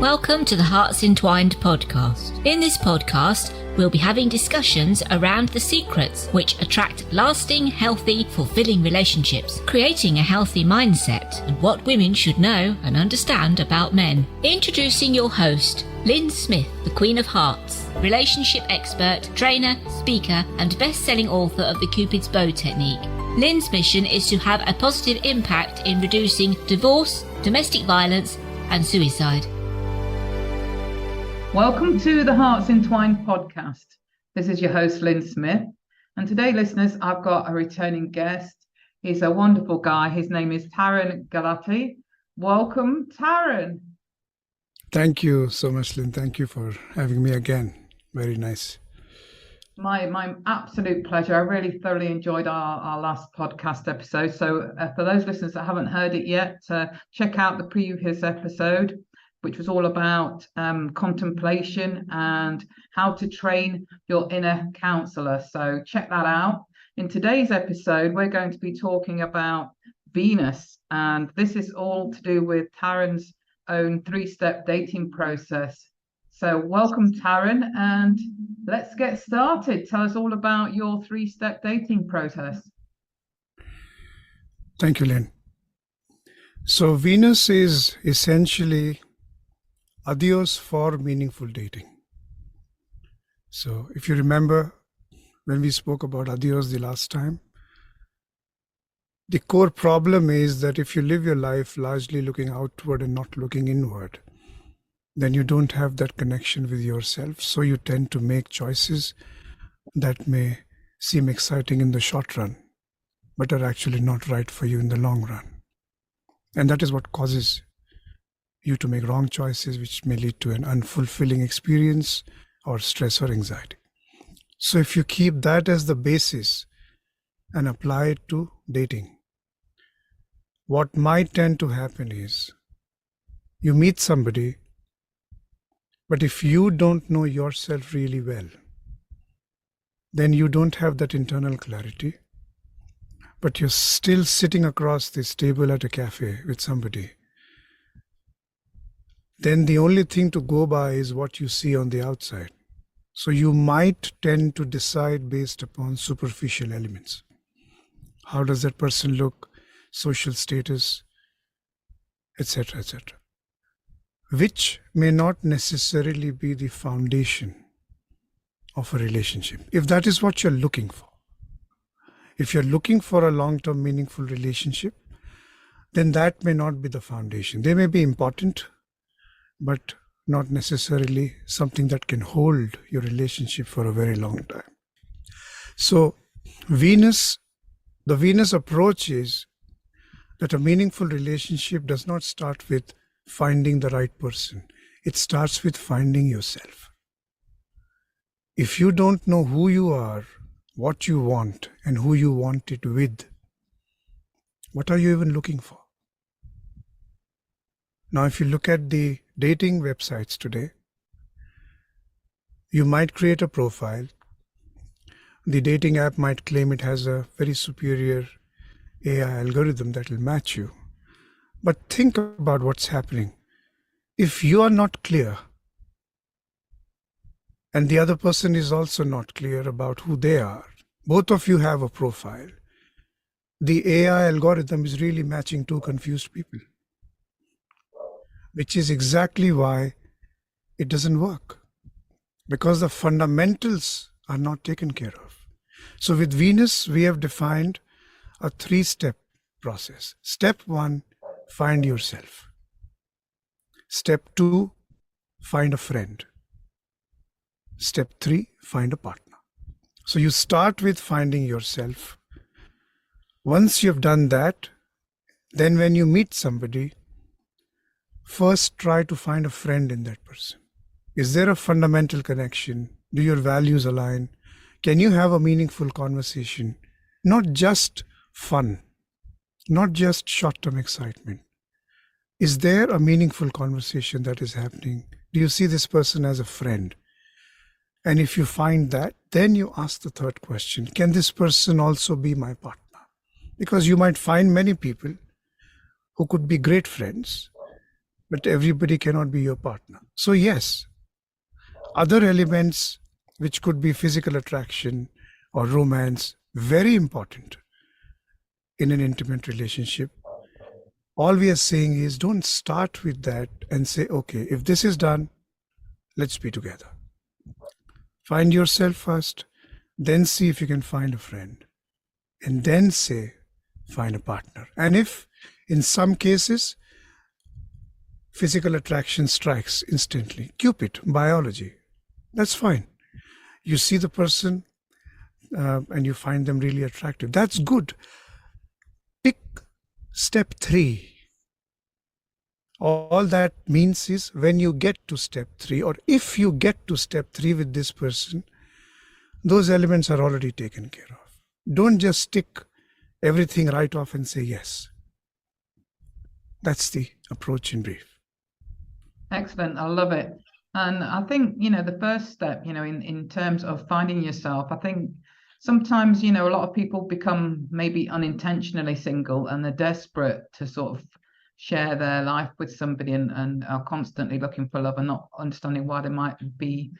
Welcome to the HEARTS Entwined podcast. In this podcast, we'll be having discussions around the secrets which attract lasting, healthy, fulfilling relationships, creating a healthy mindset, and what women should know and understand about men. Introducing your host, Lyn Smith, the Queen of Hearts, relationship expert, trainer, speaker, and best-selling author of the Cupid's Bow technique. Lyn's mission is to have a positive impact in reducing divorce, domestic violence, and suicide. Welcome to the HEARTS Entwined podcast. This is your host, Lyn Smith. And today, listeners, I've got a returning guest. He's a wonderful guy. His name is Tarun Gulati. Welcome, Tarun. Thank you so much, Lyn. Thank you for having me again. Very nice. My absolute pleasure. I really thoroughly enjoyed our last podcast episode. So for those listeners that haven't heard it yet, check out the previous episode, which was all about contemplation and how to train your inner counselor. So check that out. In today's episode, we're going to be talking about Venus. And this is all to do with Tarun's own 3-step dating process. So welcome, Tarun, and let's get started. Tell us all about your 3-step dating process. Thank you, Lyn. So Venus is essentially ADIOS for meaningful dating. So if you remember when we spoke about ADIOS the last time, the core problem is that if you live your life largely looking outward and not looking inward, then you don't have that connection with yourself. So you tend to make choices that may seem exciting in the short run, but are actually not right for you in the long run. And that is what causes you to make wrong choices, which may lead to an unfulfilling experience or stress or anxiety. So if you keep that as the basis and apply it to dating, what might tend to happen is you meet somebody, but if you don't know yourself really well, then you don't have that internal clarity, but you're still sitting across this table at a cafe with somebody. Then the only thing to go by is what you see on the outside. So you might tend to decide based upon superficial elements. How does that person look, social status, etc., etc., which may not necessarily be the foundation of a relationship, if that is what you're looking for. If you're looking for a long-term meaningful relationship, then that may not be the foundation. They may be important, but not necessarily something that can hold your relationship for a very long time. So the Venus approach is that a meaningful relationship does not start with finding the right person. It starts with finding yourself. If you don't know who you are, what you want, and who you want it with, what are you even looking for? Now, if you look at the dating websites today, you might create a profile. The dating app might claim it has a very superior AI algorithm that will match you. But think about what's happening. If you are not clear, and the other person is also not clear about who they are, both of you have a profile, the AI algorithm is really matching two confused people, which is exactly why it doesn't work, because the fundamentals are not taken care of. So with Venus, we have defined a 3-step process. Step 1, find yourself. Step 2, find a friend. Step 3, find a partner. So you start with finding yourself. Once you've done that, then when you meet somebody, first try to find a friend in that person. Is there a fundamental connection? Do your values align? Can you have a meaningful conversation? Not just fun, not just short-term excitement. Is there a meaningful conversation that is happening? Do you see this person as a friend? And if you find that, then you ask the third question, can this person also be my partner? Because you might find many people who could be great friends, but everybody cannot be your partner. So yes, other elements which could be physical attraction or romance, very important in an intimate relationship. All we are saying is don't start with that and say, okay, if this is done, let's be together. Find yourself first, then see if you can find a friend, and then say, find a partner. And if in some cases, physical attraction strikes instantly, Cupid, biology, that's fine. You see the person and you find them really attractive. That's good. Pick step 3. All that means is when you get to step 3, or if you get to step 3 with this person, those elements are already taken care of. Don't just stick everything right off and say yes. That's the approach in brief. Excellent. I love it. And I think, the first step, in terms of finding yourself, I think sometimes, a lot of people become maybe unintentionally single and they're desperate to sort of share their life with somebody and are constantly looking for love and not understanding why they might be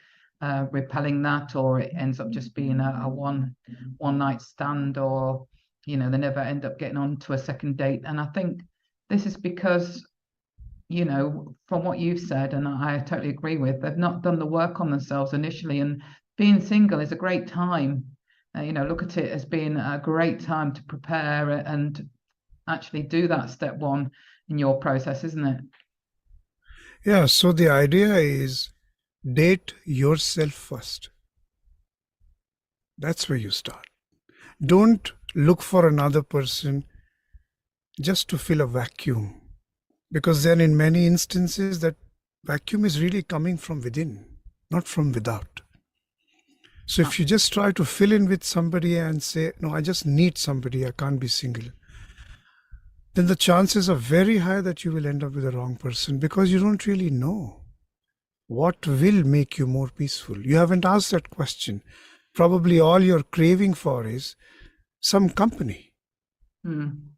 repelling that, or it ends up just being a one night stand, or, they never end up getting on to a second date. And I think this is because, from what you've said, and I totally agree with, they've not done the work on themselves initially. And being single is a great time. Look at it as being a great time to prepare and actually do that step 1 in your process, isn't it? Yeah, so the idea is date yourself first. That's where you start. Don't look for another person just to fill a vacuum, because then in many instances that vacuum is really coming from within, not from without. So if you just try to fill in with somebody and say, no, I just need somebody, I can't be single, then the chances are very high that you will end up with the wrong person, because you don't really know what will make you more peaceful. You haven't asked that question. Probably all you're craving for is some company. And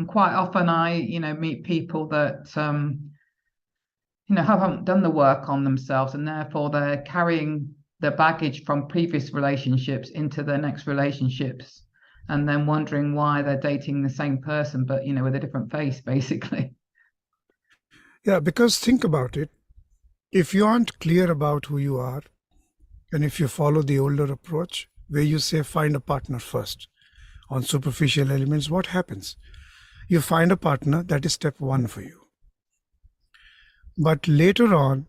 quite often I, meet people that, haven't done the work on themselves, and therefore they're carrying the baggage from previous relationships into their next relationships, and then wondering why they're dating the same person, but, with a different face, basically. Yeah, because think about it. If you aren't clear about who you are, and if you follow the older approach, where you say find a partner first on superficial elements, what happens? You find a partner, that is step 1 for you. But later on,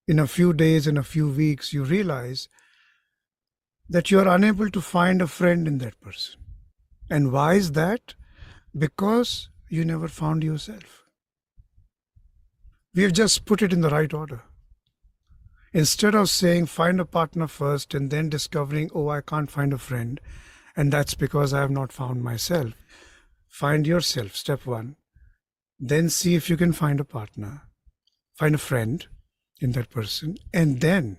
in a few days, in a few weeks, you realize that you are unable to find a friend in that person. And why is that? Because you never found yourself. We've just put it in the right order. Instead of saying find a partner first and then discovering, oh, I can't find a friend, and that's because I have not found myself. Find yourself, step 1. Then see if you can find a partner, find a friend in that person, and then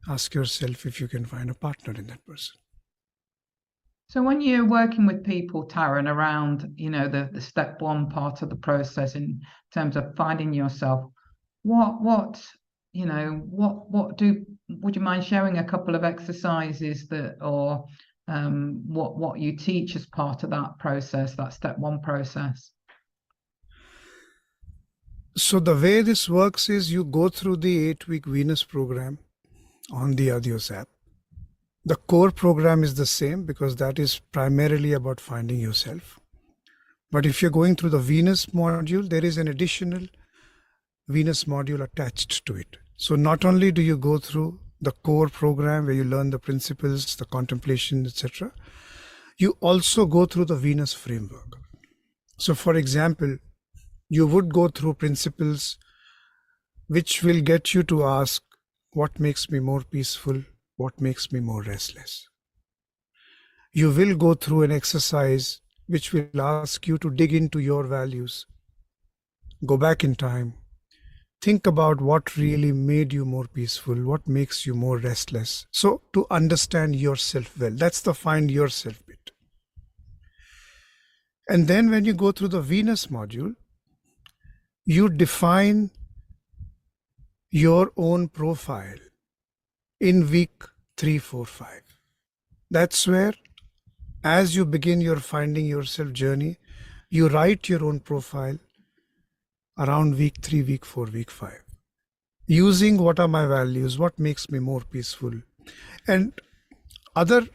ask yourself if you can find a partner in that person. So when you're working with people, Tarun, around, the step 1 part of the process in terms of finding yourself, would you mind sharing a couple of exercises or what you teach as part of that process, that step 1 process? So the way this works is you go through the 8-week Venus program on the ADIOS app. The core program is the same because that is primarily about finding yourself. But if you're going through the Venus module, there is an additional Venus module attached to it. So not only do you go through the core program where you learn the principles, the contemplation, etc., you also go through the Venus framework. So for example, you would go through principles which will get you to ask, what makes me more peaceful? What makes me more restless? You will go through an exercise which will ask you to dig into your values. Go back in time. Think about what really made you more peaceful, what makes you more restless. So to understand yourself well, that's the find yourself bit. And then when you go through the Venus module, you define your own profile in week 3, 4, 5. That's where, as you begin your finding yourself journey, you write your own profile around week 3, week 4, week 5. Using what are my values, what makes me more peaceful, and other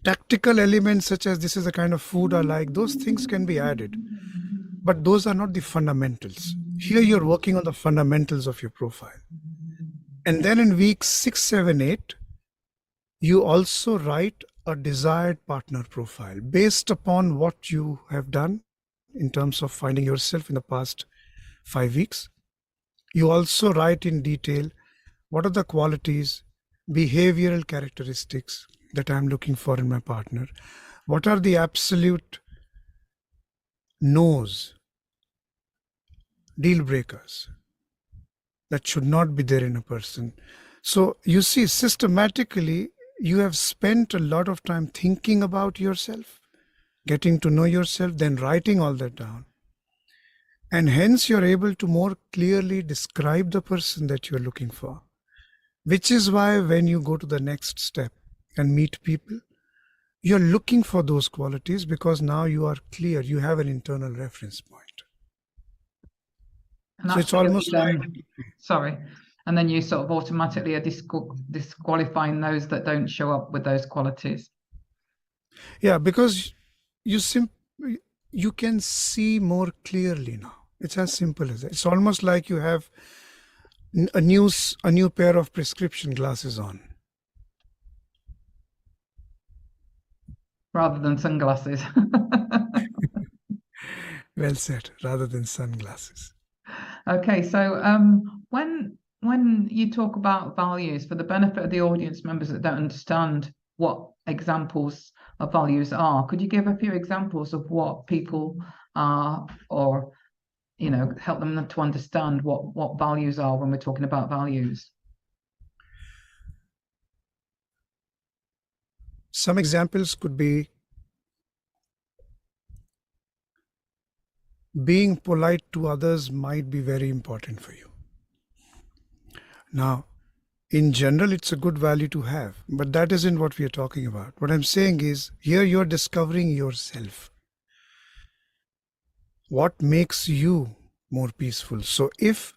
tactical elements such as this is the kind of food I like, those things can be added. But those are not the fundamentals. Here you're working on the fundamentals of your profile. And then in week 6, 7, 8, you also write a desired partner profile based upon what you have done in terms of finding yourself in the past 5 weeks. You also write in detail what are the qualities, behavioral characteristics that I'm looking for in my partner. What are the absolute no's, deal breakers that should not be there in a person. So you see, systematically, you have spent a lot of time thinking about yourself, getting to know yourself, then writing all that down. And hence you're able to more clearly describe the person that you're looking for, which is why when you go to the next step and meet people, you're looking for those qualities because now you are clear, you have an internal reference point. And So it's almost like... Sorry. And then you sort of automatically are disqualifying those that don't show up with those qualities. Yeah, because you can see more clearly now. It's as simple as that. It's almost like you have a new pair of prescription glasses on. Rather than sunglasses. Well said, rather than sunglasses. Okay, so when you talk about values, for the benefit of the audience members that don't understand what examples of values are, could you give a few examples of what people are, or help them to understand what values are when we're talking about values? Some examples could be being polite to others might be very important for you. Now, in general, it's a good value to have, but that isn't what we are talking about. What I'm saying is, here you're discovering yourself. What makes you more peaceful? So if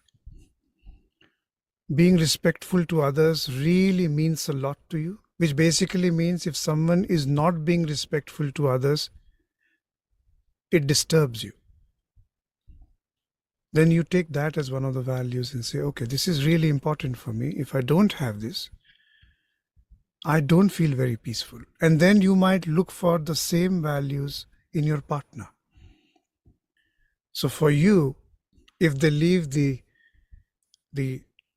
being respectful to others really means a lot to you, which basically means if someone is not being respectful to others, it disturbs you. Then you take that as one of the values and say, okay, this is really important for me. If I don't have this, I don't feel very peaceful. And then you might look for the same values in your partner. So for you, if they leave the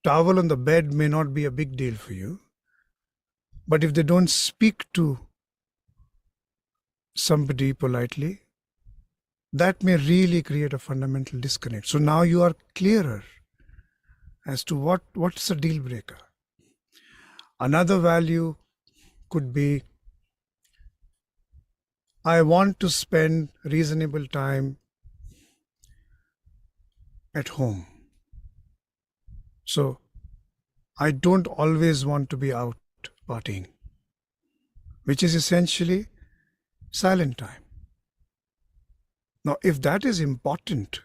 towel on the bed may not be a big deal for you. But if they don't speak to somebody politely, that may really create a fundamental disconnect. So now you are clearer as to what's a deal breaker. Another value could be, I want to spend reasonable time at home. So I don't always want to be out partying, which is essentially silent time. Now, if that is important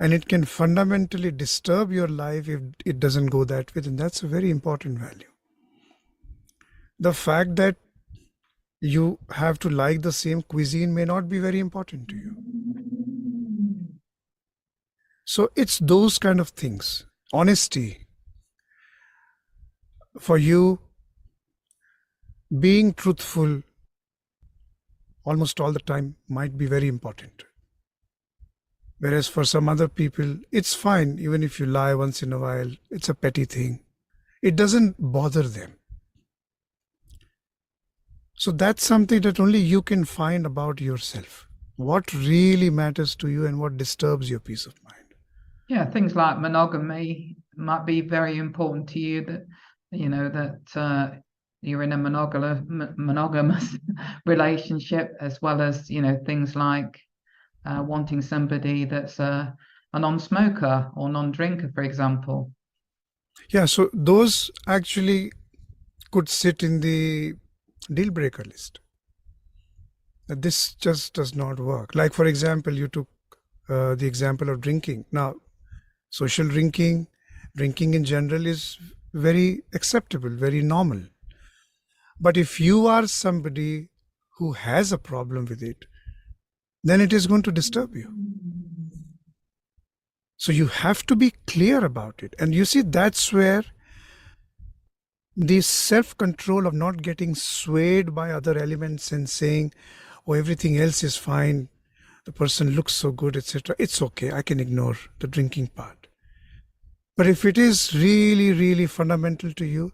and it can fundamentally disturb your life if it doesn't go that way, then that's a very important value. The fact that you have to like the same cuisine may not be very important to you. So it's those kind of things. Honesty. For you, being truthful almost all the time might be very important. Whereas for some other people, it's fine even if you lie once in a while. It's a petty thing. It doesn't bother them. So that's something that only you can find about yourself. What really matters to you and what disturbs your peace of mind. Yeah, things like monogamy might be very important to you, that you're in a monogamous relationship, as well as things like wanting somebody that's a non-smoker or non-drinker, for example. Yeah, so those actually could sit in the deal breaker list. This just does not work. Like, for example, you took the example of drinking. Now, social drinking in general is very acceptable, very normal. But if you are somebody who has a problem with it, then it is going to disturb you. So you have to be clear about it. And you see, that's where the self-control of not getting swayed by other elements and saying, oh, everything else is fine, the person looks so good, etc. It's okay, I can ignore the drinking part. But if it is really, really fundamental to you,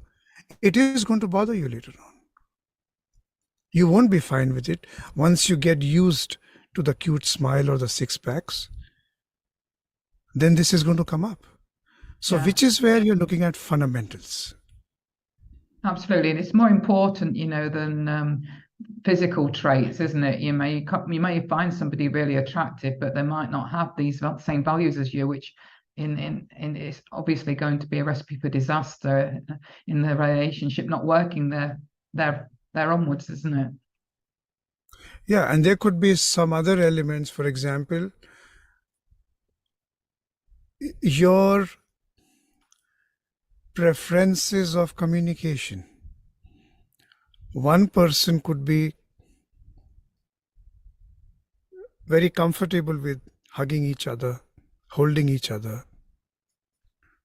it is going to bother you later on. You won't be fine with it once you get used to the cute smile or the six packs. Then this is going to come up. So which is where you're looking at fundamentals. Absolutely. And it's more important, than physical traits, isn't it? You may find somebody really attractive, but they might not have these same values as you, which in is obviously going to be a recipe for disaster in the relationship not working there onwards, isn't it? Yeah, and there could be some other elements. For example, your preferences of communication. One person could be very comfortable with hugging each other, holding each other.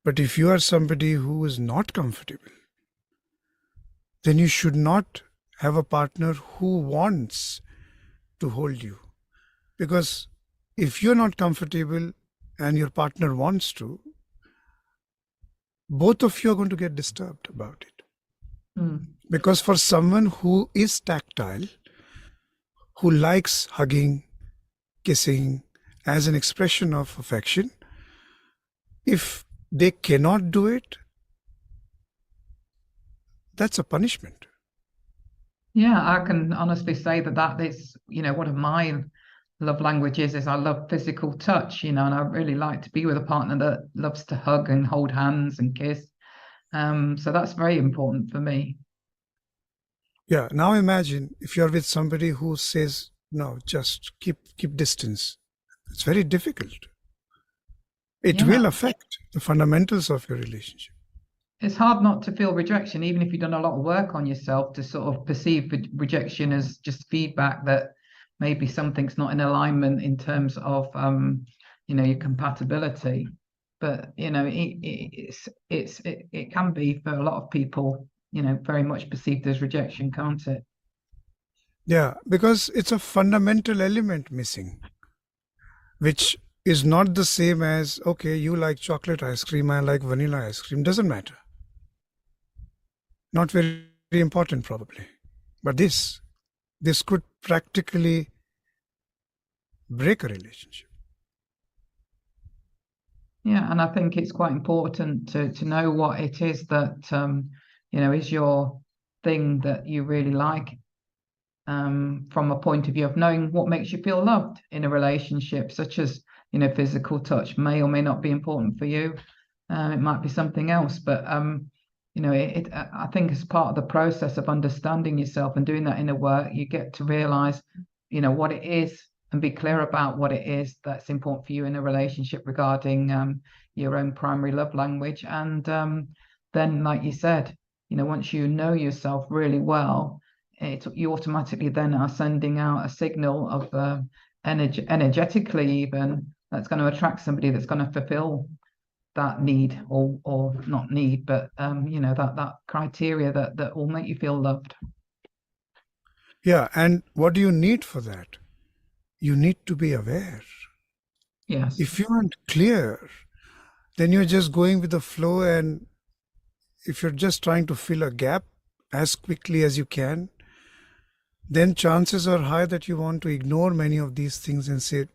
But if you are somebody who is not comfortable, then you should not have a partner who wants to hold you. Because if you're not comfortable and your partner wants to, both of you are going to get disturbed about it. Because for someone who is tactile, who likes hugging, kissing as an expression of affection, if they cannot do it, that's a punishment. Yeah, I can honestly say that is, one of my love languages is I love physical touch, and I really like to be with a partner that loves to hug and hold hands and kiss. So that's very important for me. Yeah, now imagine if you're with somebody who says, no, just keep distance. It's very difficult. It will affect the fundamentals of your relationship. It's hard not to feel rejection, even if you've done a lot of work on yourself, to sort of perceive rejection as just feedback that maybe something's not in alignment in terms of, your compatibility. But, it can be for a lot of people, very much perceived as rejection, can't it? Yeah, because it's a fundamental element missing, which is not the same as, okay, you like chocolate ice cream, I like vanilla ice cream. Doesn't matter. Not very important, probably. But this could practically break a relationship. Yeah, and I think it's quite important to know what it is that, is your thing that you really like, from a point of view of knowing what makes you feel loved in a relationship, such as, physical touch may or may not be important for you. It might be something else, but, I think as part of the process of understanding yourself and doing that inner work, you get to realize, what it is and be clear about what it is that's important for you in a relationship regarding your own primary love language. And then, like you said, once you know yourself really well, you automatically then are sending out a signal of energetically even that's going to attract somebody that's going to fulfill that need or not need, but that criteria that will make you feel loved. Yeah, and what do you need for that? You need to be aware. Yes. If you aren't clear, then you're just going with the flow, and if you're just trying to fill a gap as quickly as you can, then chances are high that you want to ignore many of these things and say,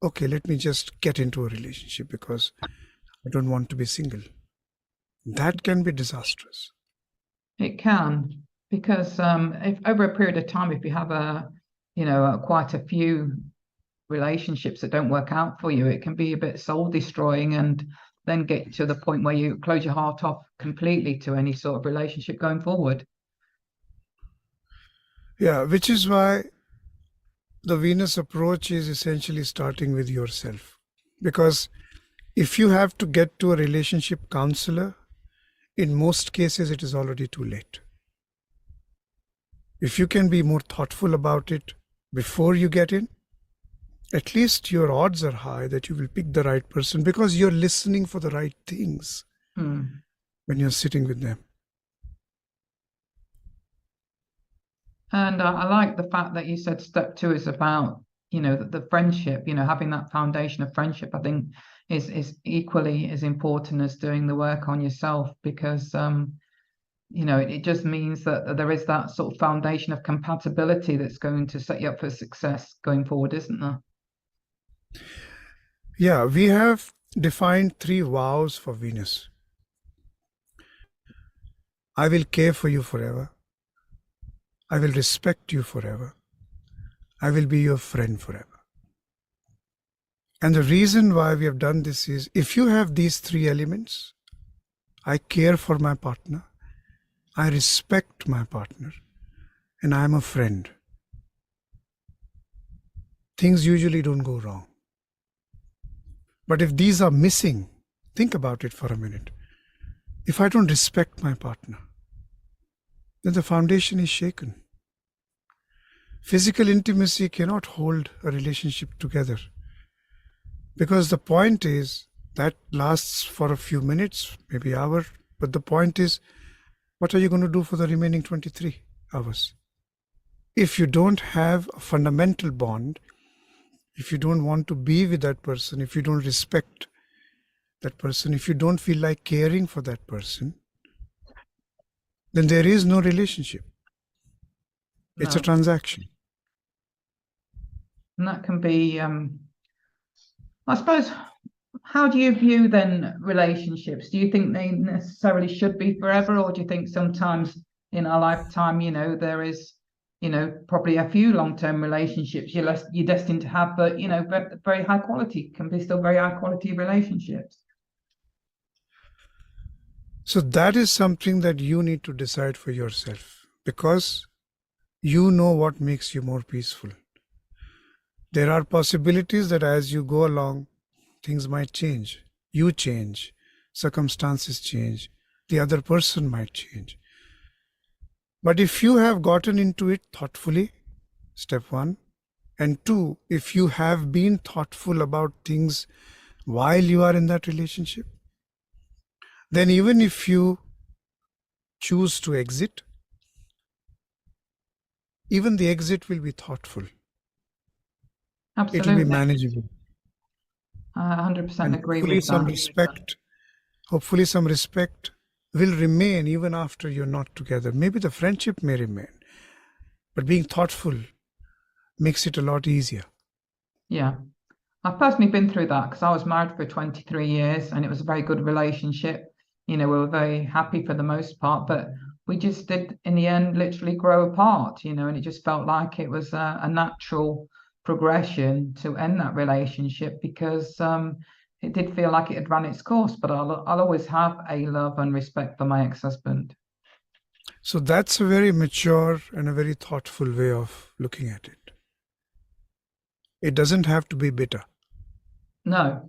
okay, let me just get into a relationship because I don't want to be single. That can be disastrous. It can, because if over a period of time, if you have quite a few relationships that don't work out for you, it can be a bit soul destroying, and then get to the point where you close your heart off completely to any sort of relationship going forward. Yeah, which is why the Venus approach is essentially starting with yourself. Because if you have to get to a relationship counselor, in most cases it is already too late. If you can be more thoughtful about it before you get in, at least your odds are high that you will pick the right person, because you're listening for the right things when you're sitting with them. And I like the fact that you said step 2 is about, the friendship, having that foundation of friendship, I think is equally as important as doing the work on yourself, because, it just means that there is that sort of foundation of compatibility that's going to set you up for success going forward, isn't there? Yeah, we have defined 3 vows for Venus. I will care for you forever. I will respect you forever. I will be your friend forever. And the reason why we have done this is, if you have these 3 elements, I care for my partner, I respect my partner, and I am a friend, things usually don't go wrong. But if these are missing, think about it for a minute. If I don't respect my partner, then the foundation is shaken. Physical intimacy cannot hold a relationship together, because the point is that lasts for a few minutes, maybe hour, but the point is, what are you going to do for the remaining 23 hours? If you don't have a fundamental bond, if you don't want to be with that person, if you don't respect that person, if you don't feel like caring for that person, then there is no relationship. It's a transaction. And that can be, I suppose, how do you view then relationships? Do you think they necessarily should be forever, or do you think sometimes in our lifetime, there is, probably a few long-term relationships you're destined to have, but, very high quality, can be still very high quality relationships? So that is something that you need to decide for yourself, because you know what makes you more peaceful. There are possibilities that as you go along, things might change. You change, circumstances change, the other person might change. But if you have gotten into it thoughtfully, step 1, and 2, if you have been thoughtful about things while you are in that relationship, then even if you choose to exit, even the exit will be thoughtful. Absolutely. It will be manageable. I 100% agree hopefully with that. Hopefully some respect will remain even after you're not together. Maybe the friendship may remain, but being thoughtful makes it a lot easier. Yeah. I've personally been through that, because I was married for 23 years and it was a very good relationship. We were very happy for the most part, but we just did in the end literally grow apart, and it just felt like it was a natural progression to end that relationship, because it did feel like it had run its course. But I'll always have a love and respect for my ex-husband. So that's a very mature and a very thoughtful way of looking at it. It doesn't have to be bitter. No,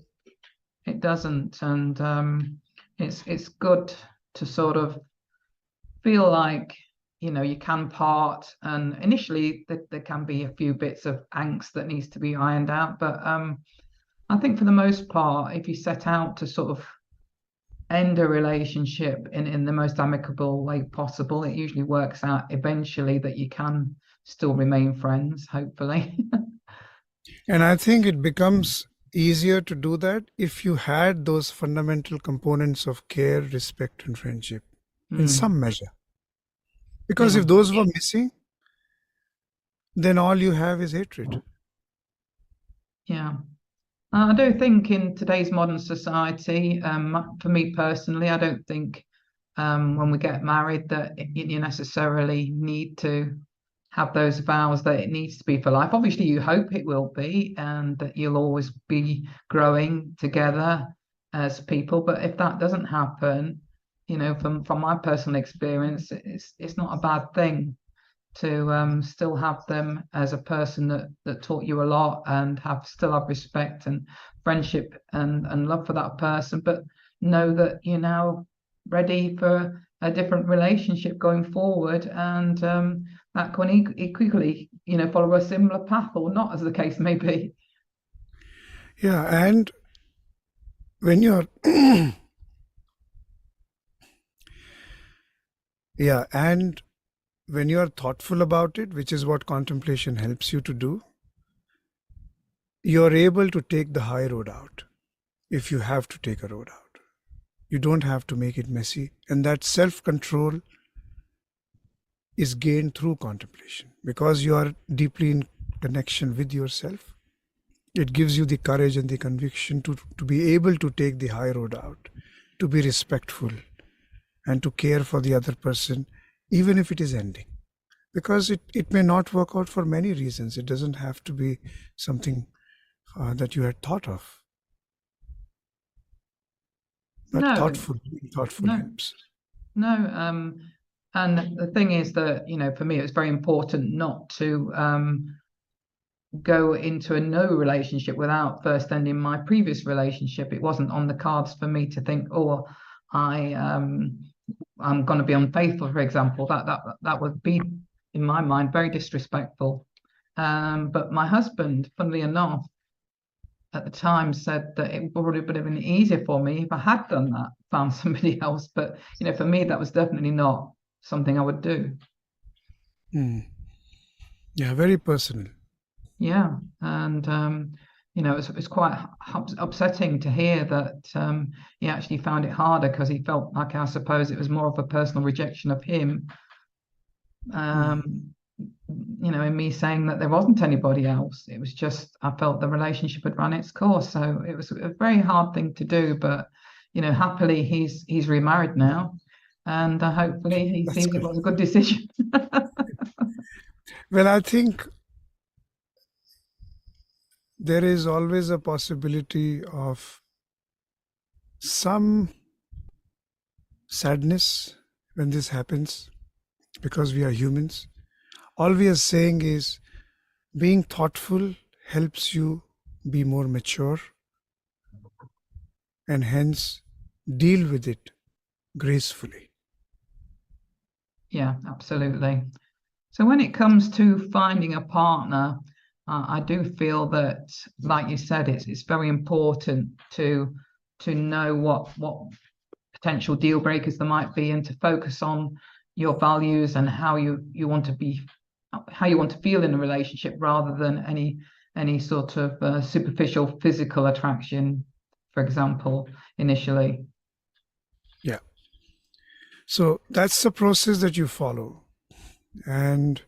it doesn't. And it's good to sort of feel like, you can part, and initially there can be a few bits of angst that needs to be ironed out. But I think for the most part, if you set out to sort of end a relationship in the most amicable way possible, it usually works out eventually that you can still remain friends, hopefully. And I think it becomes easier to do that if you had those fundamental components of care, respect, and friendship in some measure. Because if those were missing, then all you have is hatred. Yeah. I do think in today's modern society, for me personally, I don't think when we get married that you necessarily need to have those vows that it needs to be for life. Obviously, you hope it will be, and that you'll always be growing together as people. But if that doesn't happen, from my personal experience, it's not a bad thing to still have them as a person that taught you a lot, and still have respect and friendship and love for that person, but know that you're now ready for a different relationship going forward, and that can equally follow a similar path, or not, as the case may be. Yeah, and when you're yeah, and when you are thoughtful about it, which is what contemplation helps you to do, you're able to take the high road out if you have to take a road out. You don't have to make it messy. And that self-control is gained through contemplation because you are deeply in connection with yourself. It gives you the courage and the conviction to be able to take the high road out, to be respectful and to care for the other person, even if it is ending. Because it may not work out for many reasons. It doesn't have to be something that you had thought of. But No, thoughtful helps. No, and the thing is that, for me, it's very important not to go into a no relationship without first ending my previous relationship. It wasn't on the cards for me to think, I'm going to be unfaithful, for example. That would be, in my mind, very disrespectful. But my husband, funnily enough, at the time said that it would have been easier for me if I had done that, found somebody else. But, for me, that was definitely not something I would do. Yeah, very personal. Yeah. And, it's quite upsetting to hear that he actually found it harder because he felt like, I suppose, it was more of a personal rejection of him. In me saying that there wasn't anybody else. It was just, I felt the relationship had run its course. So it was a very hard thing to do, but, happily he's remarried now, and hopefully he sees it was a good decision. Well, I think there is always a possibility of some sadness when this happens, because we are humans. All we are saying is being thoughtful helps you be more mature and hence deal with it gracefully. Yeah, absolutely. So when it comes to finding a partner, I do feel that, like you said, it's very important to know what potential deal breakers there might be, and to focus on your values and how you want to feel in a relationship, rather than any sort of superficial physical attraction, for example, initially. Yeah. So that's the process that you follow. And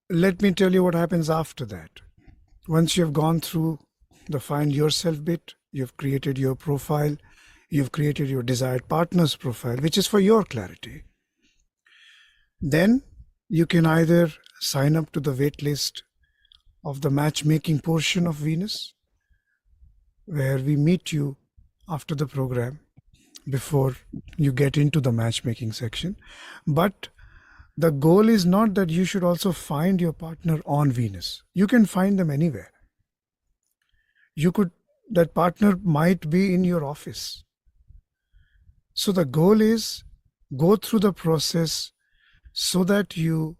let me tell you what happens after that. Once you've gone through the find yourself bit, you've created your profile, you've created your desired partner's profile, which is for your clarity. Then you can either sign up to the wait list of the matchmaking portion of Venus, where we meet you after the program before you get into the matchmaking section. But the goal is not that you should also find your partner on Venus. You can find them anywhere. That partner might be in your office. So the goal is go through the process so that you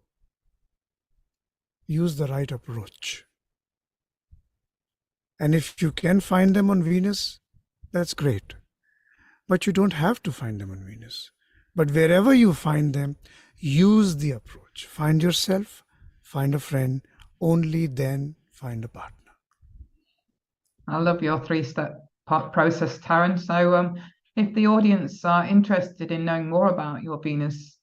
use the right approach. And if you can find them on Venus, that's great. But you don't have to find them on Venus. But wherever you find them, use the approach. Find yourself, find a friend, only then find a partner. I love your 3-step process, Tarun. So if the audience are interested in knowing more about your Venus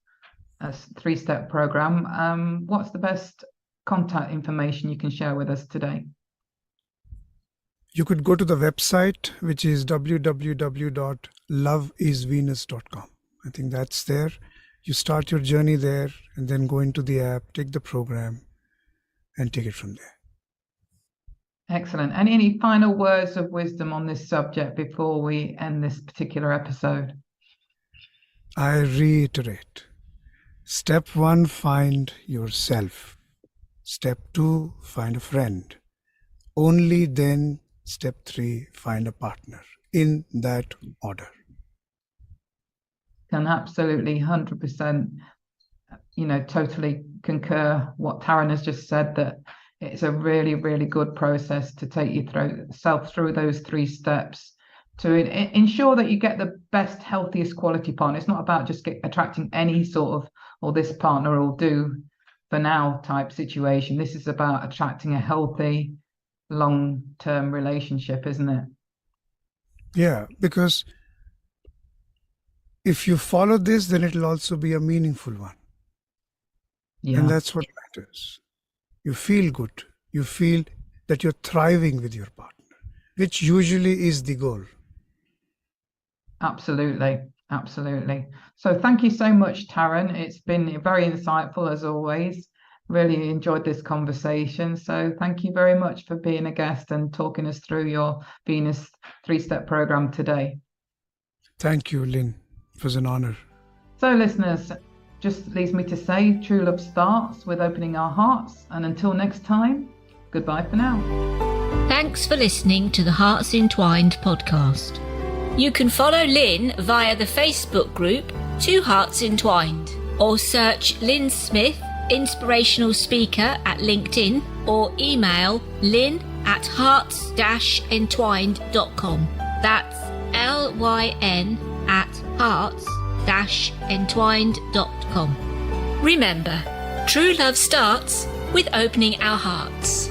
3-step program, what's the best contact information you can share with us today? You could go to the website, which is www.loveisvenus.com. I think that's there. You start your journey there and then go into the app, take the program, and take it from there. Excellent. Any final words of wisdom on this subject before we end this particular episode? I reiterate. Step 1, find yourself. Step 2, find a friend. Only then, step 3, find a partner. In that order. Can absolutely 100%, totally concur what Tarun has just said, that it's a really, really good process to take yourself through those 3 steps to ensure that you get the best, healthiest quality partner. It's not about just attracting any sort of, or this partner will do for now type situation. This is about attracting a healthy, long-term relationship, isn't it? Yeah, because if you follow this, then it'll also be a meaningful one. Yeah. And that's what matters. You feel good. You feel that you're thriving with your partner, which usually is the goal. Absolutely. Absolutely. So thank you so much, Tarun. It's been very insightful as always. Really enjoyed this conversation. So thank you very much for being a guest and talking us through your Venus 3-step program today. Thank you, Lyn. It was an honor. So listeners, just leaves me to say true love starts with opening our hearts. And until next time, goodbye for now. Thanks for listening to the Hearts Entwined podcast. You can follow Lyn via the Facebook group 2 Hearts Entwined, or search Lyn Smith, inspirational speaker, at LinkedIn, or email lyn@hearts-entwined.com. That's LYN@hearts-entwined.com. Remember, true love starts with opening our hearts.